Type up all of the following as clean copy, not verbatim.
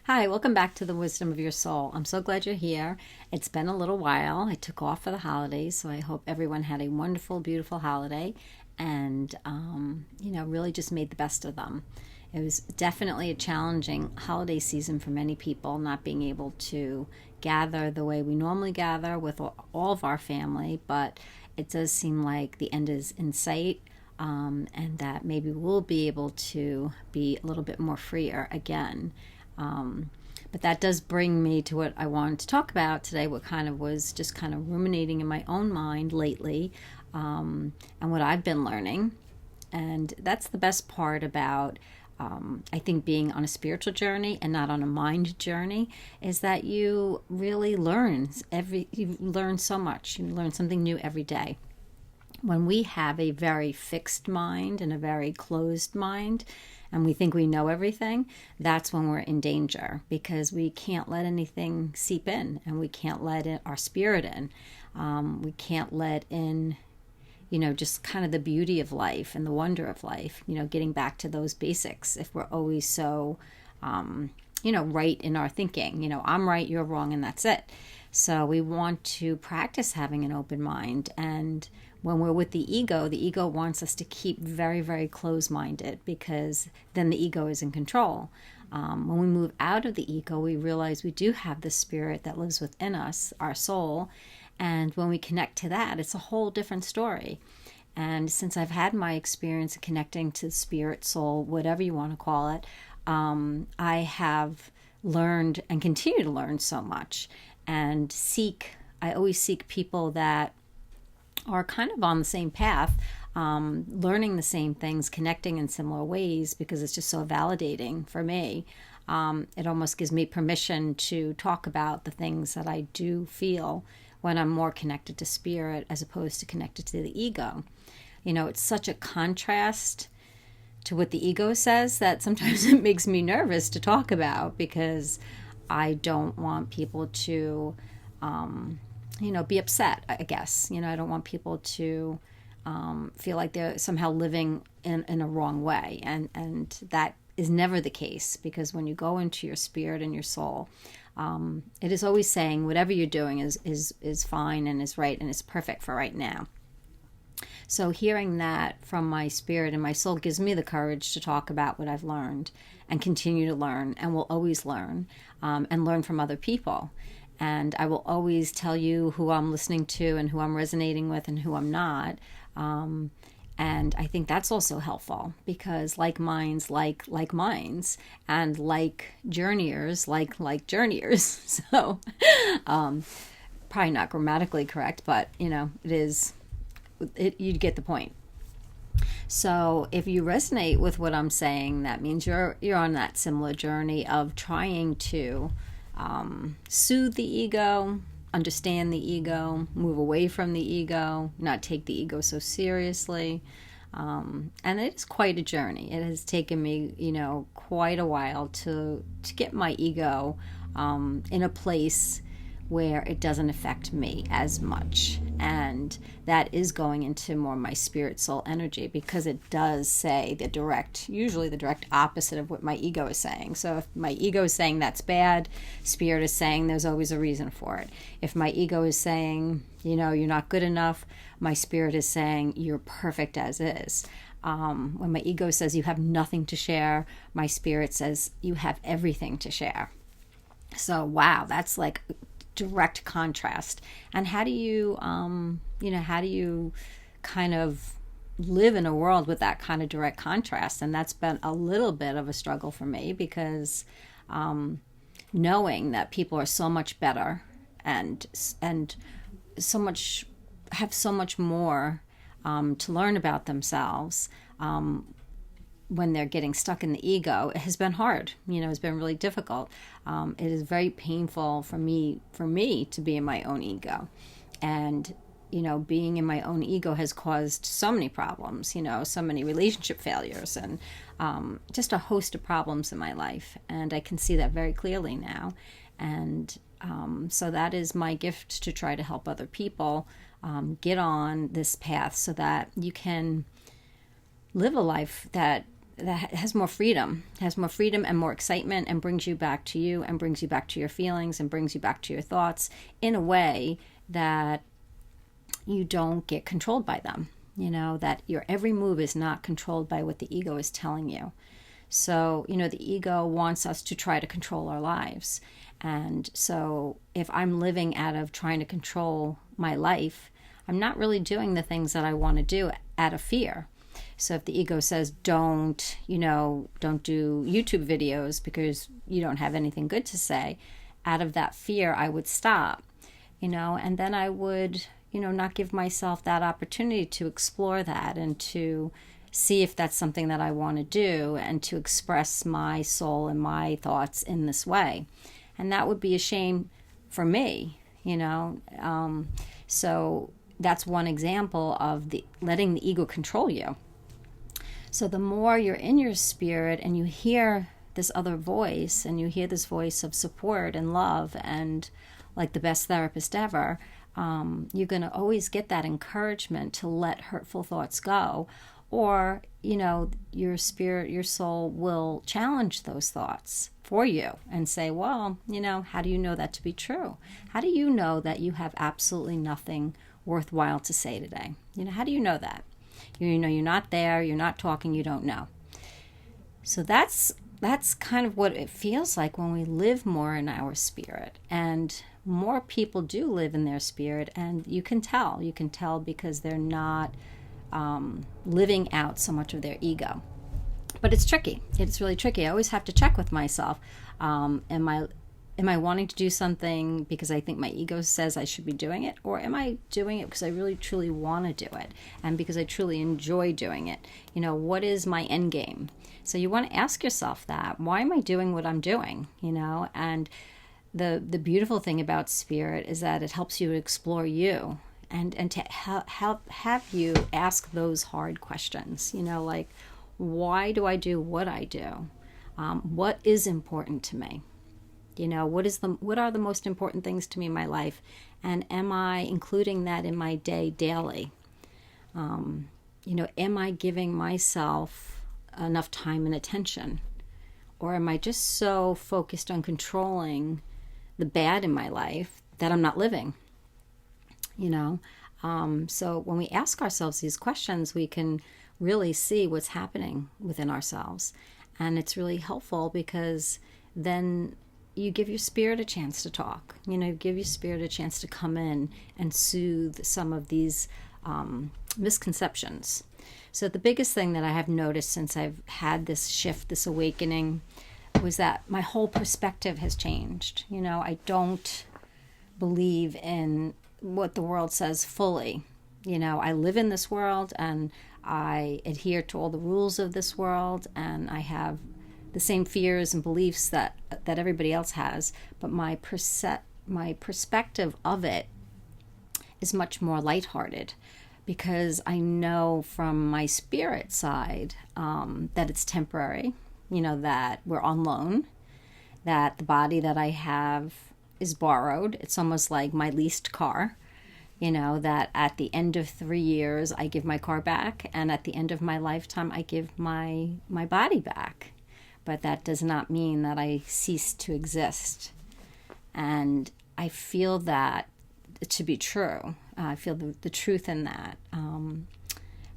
Hi, welcome back to the Wisdom of Your Soul. I'm so glad you're here. It's been a little while. I took off for the holidays, so I hope everyone had a wonderful, beautiful holiday and, really just made the best of them. It was definitely a challenging holiday season for many people, not being able to gather the way we normally gather with all of our family, but it does seem like the end is in sight. And that maybe we'll be able to be a little bit more freer again. But that does bring me to what I wanted to talk about today, what kind of was just kind of ruminating in my own mind lately, and what I've been learning. And that's the best part about, I think, being on a spiritual journey and not on a mind journey, is that you really you learn so much. You learn something new every day. When we have a very fixed mind and a very closed mind, and we think we know everything, that's when we're in danger, because we can't let anything seep in, and we can't let our spirit in. We can't let in, just kind of the beauty of life and the wonder of life, getting back to those basics if we're always so, right in our thinking. I'm right, you're wrong, and that's it. So we want to practice having an open mind. And when we're with the ego wants us to keep very, very close-minded, because then the ego is in control. When we move out of the ego, we realize we do have the spirit that lives within us, our soul. And when we connect to that, it's a whole different story. And since I've had my experience of connecting to spirit, soul, whatever you want to call it, I have learned and continue to learn so much. And I always seek people that are kind of on the same path, learning the same things, connecting in similar ways, because it's just so validating for me. It almost gives me permission to talk about the things that I do feel when I'm more connected to spirit as opposed to connected to the ego. It's such a contrast to what the ego says that sometimes it makes me nervous to talk about, because I don't want people to, be upset, I guess. I don't want people to feel like they're somehow living in a wrong way. And that is never the case, because when you go into your spirit and your soul, it is always saying whatever you're doing is fine and is right and is perfect for right now. So hearing that from my spirit and my soul gives me the courage to talk about what I've learned and continue to learn, and will always learn, and learn from other people. And I will always tell you who I'm listening to and who I'm resonating with and who I'm not. And I think that's also helpful, because like minds, like minds, and like journeyers, like journeyers. So probably not grammatically correct, but it is. You get the point. So if you resonate with what I'm saying, that means you're on that similar journey of trying to soothe the ego, understand the ego, move away from the ego, not take the ego so seriously. And it is quite a journey. It has taken me, quite a while to get my ego in a place where it doesn't affect me as much. And that is going into more my spirit soul energy, because it does say usually the direct opposite of what my ego is saying. So if my ego is saying that's bad, spirit is saying there's always a reason for it. If my ego is saying, you're not good enough, my spirit is saying you're perfect as is. When my ego says you have nothing to share, my spirit says you have everything to share. So wow, that's like direct contrast. And how do you kind of live in a world with that kind of direct contrast? And that's been a little bit of a struggle for me, because knowing that people are so much better and so much have so much more to learn about themselves, when they're getting stuck in the ego, it has been hard. It's been really difficult. It is very painful for me to be in my own ego. And, being in my own ego has caused so many problems, so many relationship failures, and just a host of problems in my life. And I can see that very clearly now. And so that is my gift, to try to help other people get on this path so that you can live a life that that has more freedom, and more excitement, and brings you back to you, and brings you back to your feelings, and brings you back to your thoughts in a way that you don't get controlled by them. That your every move is not controlled by what the ego is telling you. So, the ego wants us to try to control our lives. And so if I'm living out of trying to control my life, I'm not really doing the things that I want to do out of fear. So if the ego says, don't do YouTube videos because you don't have anything good to say, out of that fear, I would stop, and then I would, not give myself that opportunity to explore that and to see if that's something that I want to do and to express my soul and my thoughts in this way. And that would be a shame for me, So that's one example of letting the ego control you. So the more you're in your spirit and you hear this other voice, and you hear this voice of support and love and like the best therapist ever, you're going to always get that encouragement to let hurtful thoughts go. Or, your spirit, your soul will challenge those thoughts for you and say, well, how do you know that to be true? How do you know that you have absolutely nothing worthwhile to say today? How do you know that? You're not there, you're not talking, you don't know. So that's kind of what it feels like when we live more in our spirit. And more people do live in their spirit, and you can tell because they're not living out so much of their ego. But it's tricky. It's really tricky. I always have to check with myself. Am I wanting to do something because I think my ego says I should be doing it? Or am I doing it because I really, truly want to do it? And because I truly enjoy doing it? What is my end game? So you want to ask yourself that. Why am I doing what I'm doing? And the beautiful thing about spirit is that it helps you to explore you and to help have you ask those hard questions. Like, why do I do what I do? What is important to me? What are the most important things to me in my life? And am I including that in my day daily? Am I giving myself enough time and attention? Or am I just so focused on controlling the bad in my life that I'm not living? So when we ask ourselves these questions, we can really see what's happening within ourselves. And it's really helpful because then you give your spirit a chance to talk. Give your spirit a chance to come in and soothe some of these misconceptions. So the biggest thing that I have noticed since I've had this shift, this awakening, was that my whole perspective has changed. I don't believe in what the world says fully. I live in this world and I adhere to all the rules of this world, and I have the same fears and beliefs that everybody else has, but my perspective of it is much more lighthearted because I know from my spirit side that it's temporary, that we're on loan, that the body that I have is borrowed. It's almost like my leased car, that at the end of 3 years I give my car back, and at the end of my lifetime I give my body back. But that does not mean that I cease to exist. And I feel that to be true. I feel the truth in that.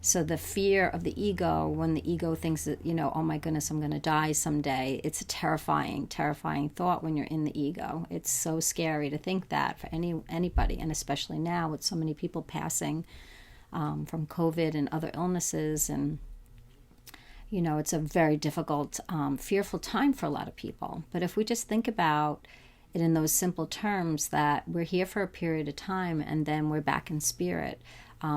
So the fear of the ego, when the ego thinks that, oh my goodness, I'm going to die someday, it's a terrifying, terrifying thought when you're in the ego. It's so scary to think that for anybody, and especially now with so many people passing from COVID and other illnesses. And it's a very difficult, fearful time for a lot of people. But if we just think about it in those simple terms, that we're here for a period of time and then we're back in spirit,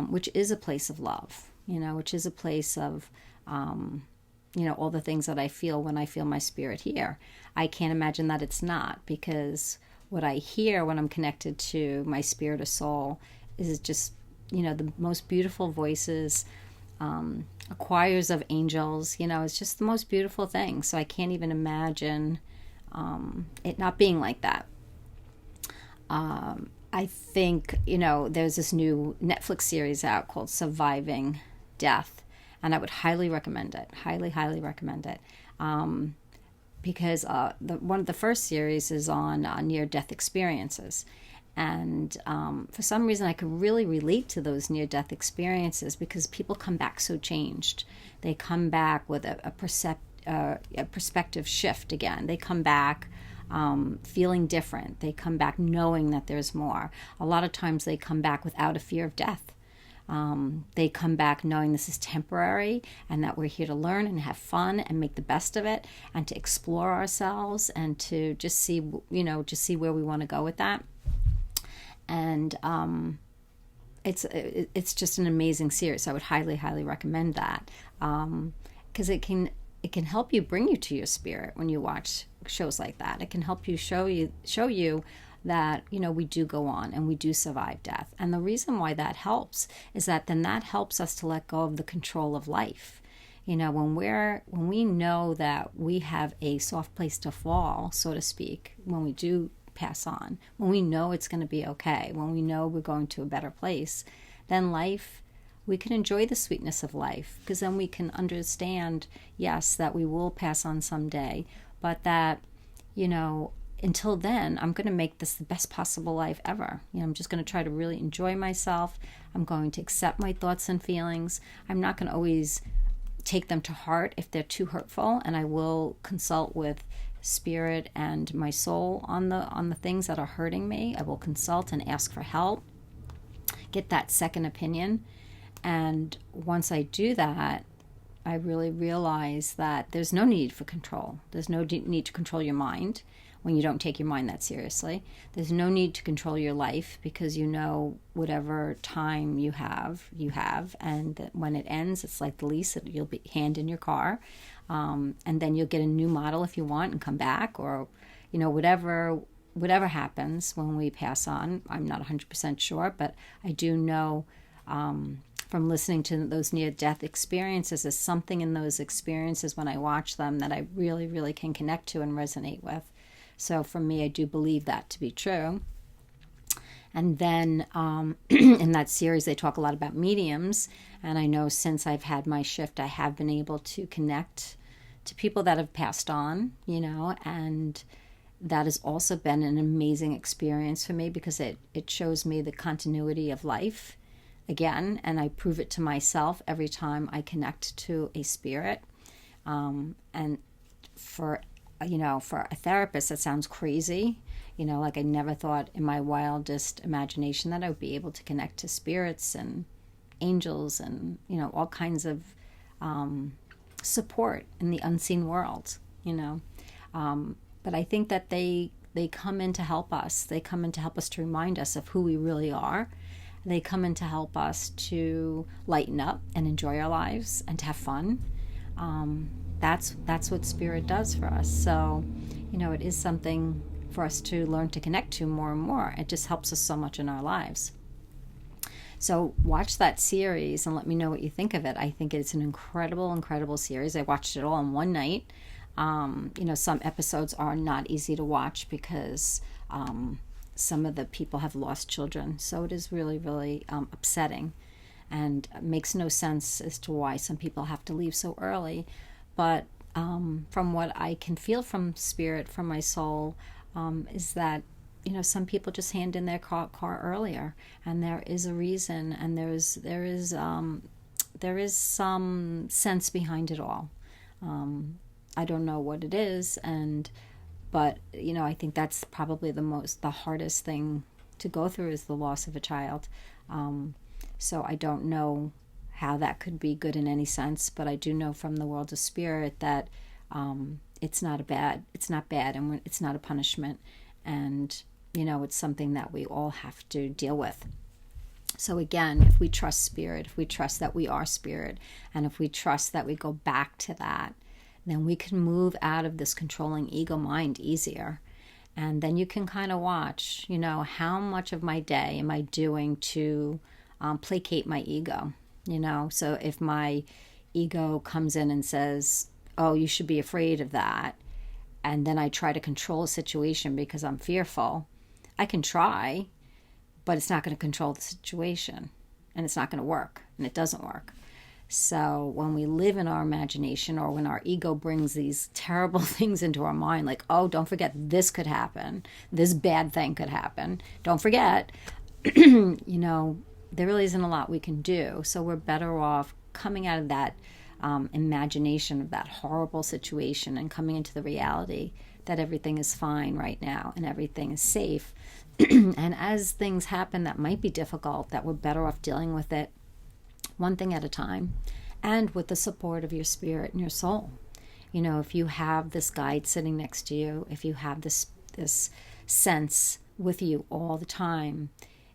which is a place of love, which is a place of, all the things that I feel when I feel my spirit here. I can't imagine that it's not, because what I hear when I'm connected to my spirit or soul is just, the most beautiful voices, choirs of angels, it's just the most beautiful thing. So I can't even imagine it not being like that. I think, there's this new Netflix series out called Surviving Death. and I would highly recommend it. Highly recommend it. Because one of the first series is on near-death experiences. And for some reason, I could really relate to those near-death experiences because people come back so changed. They come back with a perspective shift again. They come back feeling different. They come back knowing that there's more. A lot of times they come back without a fear of death. They come back knowing this is temporary and that we're here to learn and have fun and make the best of it and to explore ourselves and to just see where we want to go with that. And it's just an amazing series. I would highly recommend that because it can help you bring you to your spirit when you watch shows like that. It can help you show you that we do go on and we do survive death. And the reason why that helps is that then that helps us to let go of the control of life. When we know that we have a soft place to fall, so to speak, when we do pass on, when we know it's going to be okay, when we know we're going to a better place, then we can enjoy the sweetness of life, because then we can understand, yes, that we will pass on someday, but that, until then, I'm going to make this the best possible life ever. I'm just going to try to really enjoy myself. I'm going to accept my thoughts and feelings. I'm not going to always take them to heart if they're too hurtful, and I will consult with spirit and my soul on the things that are hurting me. I will consult and ask for help, get that second opinion. And once I do that, I really realize that there's no need for control. There's no need to control your mind when you don't take your mind that seriously. There's no need to control your life because whatever time you have, and that when it ends, it's like the lease that you'll be hand in your car, and then you'll get a new model if you want and come back, or whatever happens when we pass on. I'm not 100% sure, but I do know from listening to those near-death experiences, there's something in those experiences when I watch them that I really, really can connect to and resonate with. So for me, I do believe that to be true. And then in that series, they talk a lot about mediums. And I know since I've had my shift, I have been able to connect to people that have passed on, and that has also been an amazing experience for me because it shows me the continuity of life again, and I prove it to myself every time I connect to a spirit. And for a therapist, that sounds crazy. Like I never thought in my wildest imagination that I would be able to connect to spirits and angels and, all kinds of support in the unseen world, But I think that they come in to help us. They come in to help us to remind us of who we really are. They come in to help us to lighten up and enjoy our lives and to have fun. That's what spirit does for us. So, it is something for us to learn to connect to more and more. It just helps us so much in our lives. So watch that series and let me know what you think of it. I think it's an incredible series. I watched it all in one night. Some episodes are not easy to watch because some of the people have lost children. So it is really, really upsetting, and makes no sense as to why some people have to leave so early. But from what I can feel from spirit, from my soul, is that, some people just hand in their car earlier, and there is a reason, and there is some sense behind it all. I don't know what it is, but I think that's probably the hardest thing to go through is the loss of a child. So I don't know how that could be good in any sense, but I do know from the world of spirit that it's not bad, and it's not a punishment, and it's something that we all have to deal with. So again, if we trust spirit, if we trust that we are spirit, and if we trust that we go back to that, then we can move out of this controlling ego mind easier. And then you can kind of watch, how much of my day am I doing to placate my ego? So if my ego comes in and says, oh, you should be afraid of that, and then I try to control a situation because I'm fearful, I can try, but it's not going to control the situation, and it's not going to work, and it doesn't work. So when we live in our imagination, or when our ego brings these terrible things into our mind, like, oh, don't forget this could happen, this bad thing could happen, don't forget, there really isn't a lot we can do. So we're better off coming out of that imagination of that horrible situation and coming into the reality that everything is fine right now and everything is safe. And as things happen that might be difficult, that we're better off dealing with it one thing at a time, and with the support of your spirit and your soul. If you have this guide sitting next to you, if you have this sense with you all the time,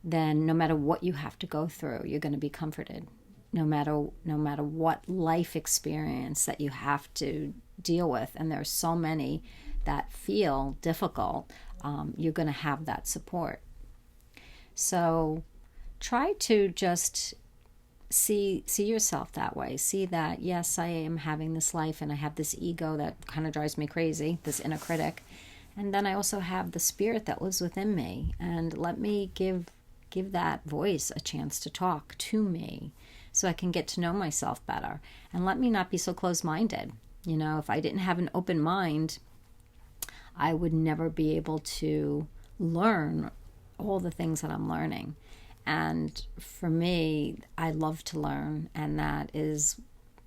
then no matter what you have to go through, you're going to be comforted. No matter what life experience that you have to deal with, and there's so many that feel difficult, you're going to have that support. So try to just see yourself that way. See that, yes, I am having this life, and I have this ego that kind of drives me crazy, this inner critic, and then I also have the spirit that lives within me, and let me give that voice a chance to talk to me, so I can get to know myself better, and let me not be so closed-minded. If I didn't have an open mind, I would never be able to learn all the things that I'm learning. And for me, I love to learn, and that is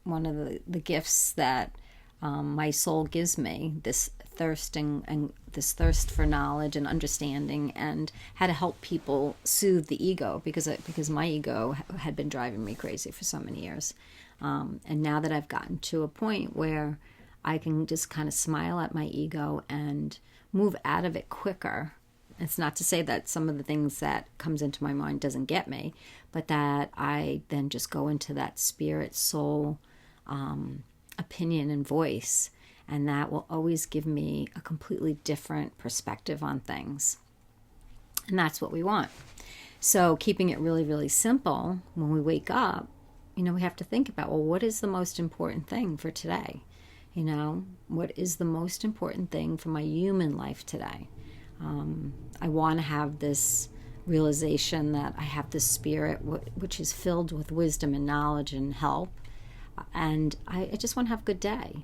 one of the gifts that my soul gives me, this thirst and this thirst for knowledge and understanding, and how to help people soothe the ego, because my ego had been driving me crazy for so many years. And now that I've gotten to a point where I can just kind of smile at my ego and move out of it quicker. It's not to say that some of the things that comes into my mind doesn't get me, but that I then just go into that spirit, soul, opinion and voice, and that will always give me a completely different perspective on things. And that's what we want. So keeping it really, really simple, when we wake up, we have to think about, well, what is the most important thing for today? What is the most important thing for my human life today? I want to have this realization that I have this spirit which is filled with wisdom and knowledge and help, and I just want to have a good day,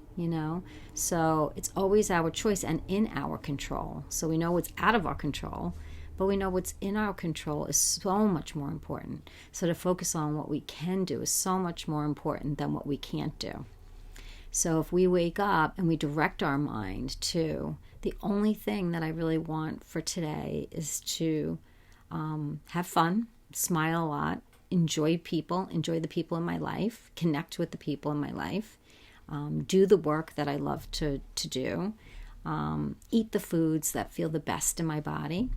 So it's always our choice and in our control. So we know what's out of our control, but we know what's in our control is so much more important. So to focus on what we can do is so much more important than what we can't do. So if we wake up and we direct our mind to the only thing that I really want for today is to have fun, smile a lot, enjoy the people in my life, connect with the people in my life, do the work that I love to do, eat the foods that feel the best in my body,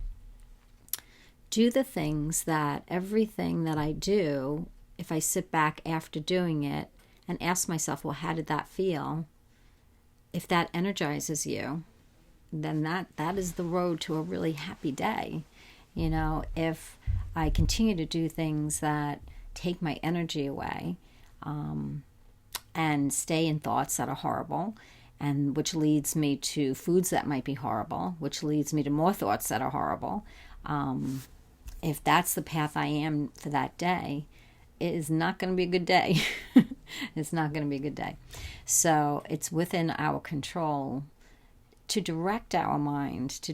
do the things that everything that I do, if I sit back after doing it and ask myself, well, how did that feel? If that energizes you, then that is the road to a really happy day. If I continue to do things that take my energy away, and stay in thoughts that are horrible, and which leads me to foods that might be horrible, which leads me to more thoughts that are horrible, if that's the path I am for that day, it is not going to be a good day. It's not going to be a good day. So it's within our control to direct our mind to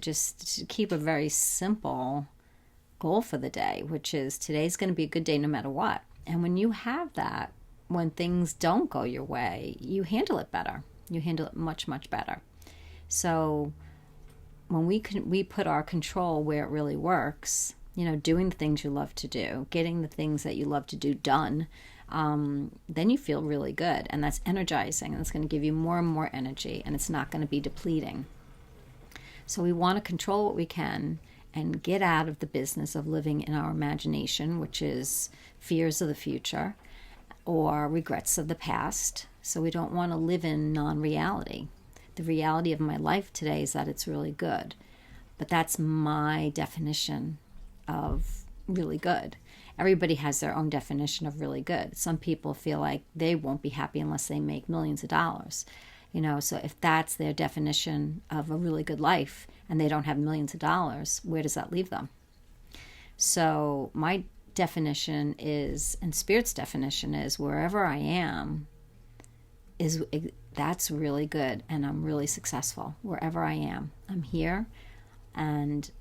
keep a very simple goal for the day, which is today's going to be a good day no matter what. And when you have that, when things don't go your way, you handle it better. You handle it much, much better. So when we put our control where it really works, doing the things you love to do, getting the things that you love to do done, then you feel really good. And that's energizing, and it's going to give you more and more energy, and it's not going to be depleting. So we want to control what we can and get out of the business of living in our imagination, which is fears of the future or regrets of the past. So we don't want to live in non-reality. The reality of my life today is that it's really good. But that's my definition of really good. Everybody has their own definition of really good. Some people feel like they won't be happy unless they make millions of dollars. So if that's their definition of a really good life and they don't have millions of dollars, where does that leave them? So my definition is, and Spirit's definition is, wherever I am is, that's really good, and I'm really successful wherever I am. I'm here, and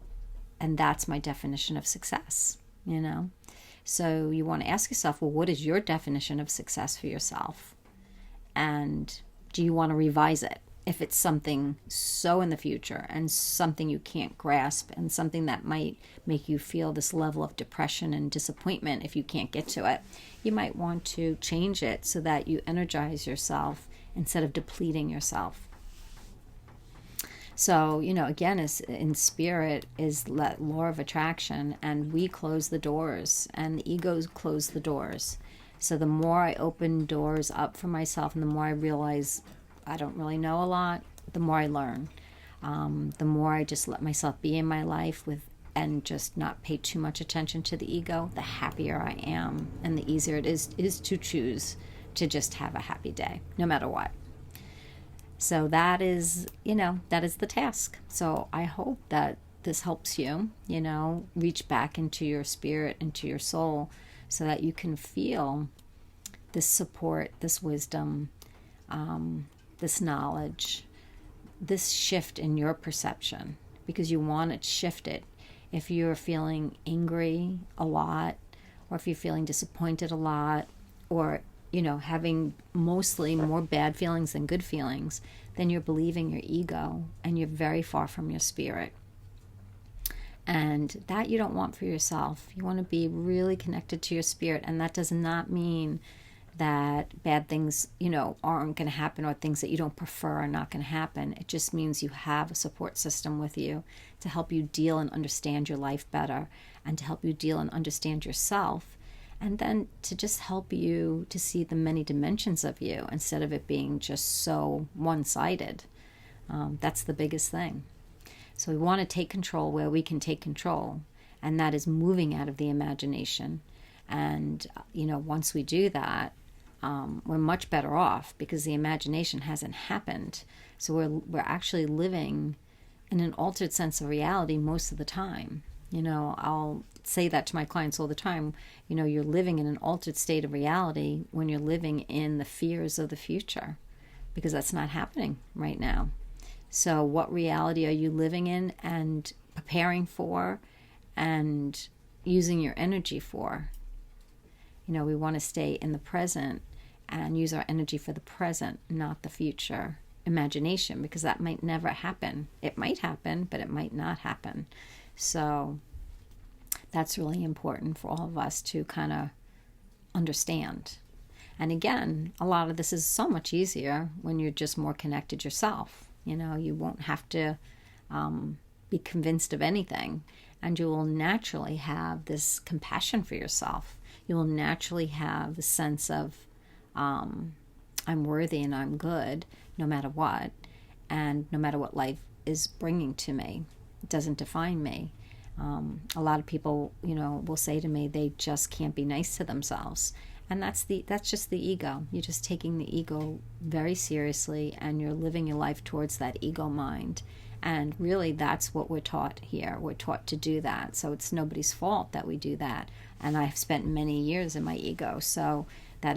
that's my definition of success, you know. So you want to ask yourself, well, what is your definition of success for yourself? And do you want to revise it? If it's something so in the future and something you can't grasp and something that might make you feel this level of depression and disappointment if you can't get to it, you might want to change it so that you energize yourself instead of depleting yourself. So, you know, again, is in Spirit is that law of attraction, and we close the doors and the egos close the doors. So the more I open doors up for myself and the more I realize I don't really know a lot, the more I learn. The more I just let myself be in my life and just not pay too much attention to the ego, the happier I am, and the easier it is to choose to just have a happy day, no matter what. So that is, that is the task. So I hope that this helps you, reach back into your spirit, into your soul, so that you can feel this support, this wisdom, this knowledge, this shift in your perception, because you want it shifted. If you're feeling angry a lot, or if you're feeling disappointed a lot, or having mostly more bad feelings than good feelings, then you're believing your ego and you're very far from your spirit. And that you don't want for yourself. You want to be really connected to your spirit, and that does not mean that bad things, aren't going to happen, or things that you don't prefer are not going to happen. It just means you have a support system with you to help you deal and understand your life better, and to help you deal and understand yourself, and then to just help you to see the many dimensions of you instead of it being just so one-sided. That's the biggest thing. So we want to take control where we can take control, and that is moving out of the imagination. And, once we do that, we're much better off, because the imagination hasn't happened. So we're actually living in an altered sense of reality most of the time. I'll say that to my clients all the time. You're living in an altered state of reality when you're living in the fears of the future, because that's not happening right now. So what reality are you living in and preparing for and using your energy for? We want to stay in the present and use our energy for the present, not the future imagination, because that might never happen. It might happen, but it might not happen. So that's really important for all of us to kind of understand. And again, a lot of this is so much easier when you're just more connected yourself. You won't have to be convinced of anything, and you will naturally have this compassion for yourself. You will naturally have the sense of I'm worthy and I'm good no matter what, and no matter what life is bringing to me. It doesn't define me. A lot of people, will say to me they just can't be nice to themselves. And that's just the ego. You're just taking the ego very seriously, and you're living your life towards that ego mind. And really, that's what we're taught here. We're taught to do that. So it's nobody's fault that we do that. And I've spent many years in my ego. So that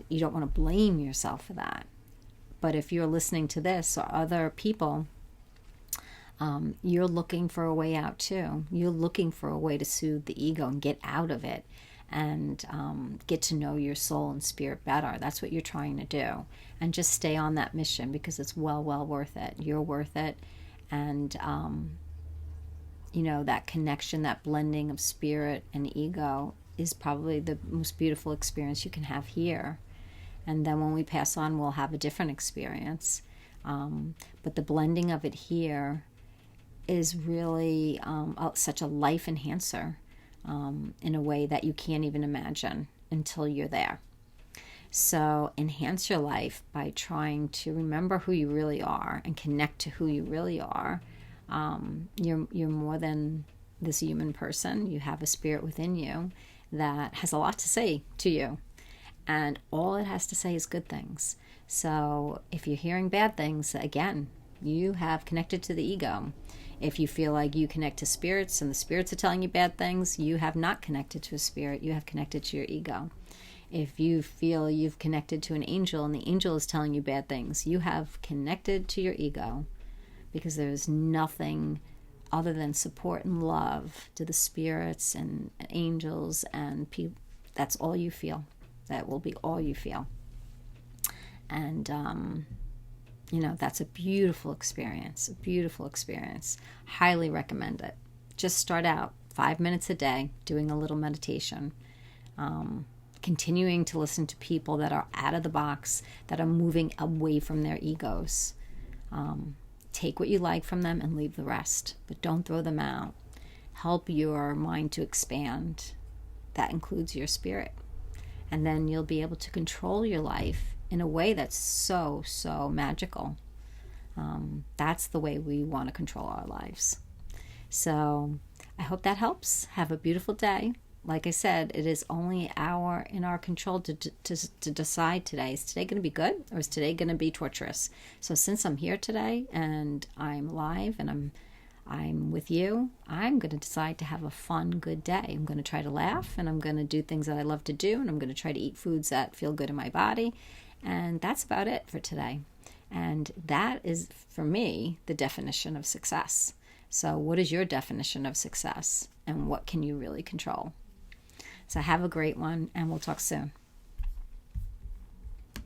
you don't want to blame yourself for that. But if you're listening to this or other people, you're looking for a way out too. You're looking for a way to soothe the ego and get out of it, and get to know your soul and spirit better. That's what you're trying to do. And just stay on that mission, because it's well worth it. You're worth it. And, that connection, that blending of spirit and ego is probably the most beautiful experience you can have here. And then when we pass on, we'll have a different experience. But the blending of it here is really such a life enhancer. In a way that you can't even imagine until you're there. So enhance your life by trying to remember who you really are and connect to who you really are. You're more than this human person. You have a spirit within you that has a lot to say to you. And all it has to say is good things. So if you're hearing bad things, again, you have connected to the ego. If you feel like you connect to spirits and the spirits are telling you bad things, you have not connected to a spirit. You have connected to your ego. If you feel you've connected to an angel and the angel is telling you bad things, you have connected to your ego, because there's nothing other than support and love to the spirits and angels and people. That's all you feel. That will be all you feel. And, that's a beautiful experience, Highly recommend it. Just start out 5 minutes a day doing a little meditation. Continuing to listen to people that are out of the box, that are moving away from their egos. Take what you like from them and leave the rest, but don't throw them out. Help your mind to expand. That includes your spirit. And then you'll be able to control your life in a way that's so, so magical. That's the way we want to control our lives. So I hope that helps. Have a beautiful day. Like I said, it is only in our control to decide today. Is today going to be good, or is today going to be torturous? So since I'm here today and I'm live and I'm with you, I'm going to decide to have a fun, good day. I'm going to try to laugh, and I'm going to do things that I love to do, and I'm going to try to eat foods that feel good in my body. And that's about it for today. And that is, for me, the definition of success. So what is your definition of success, and what can you really control? So have a great one, and we'll talk soon.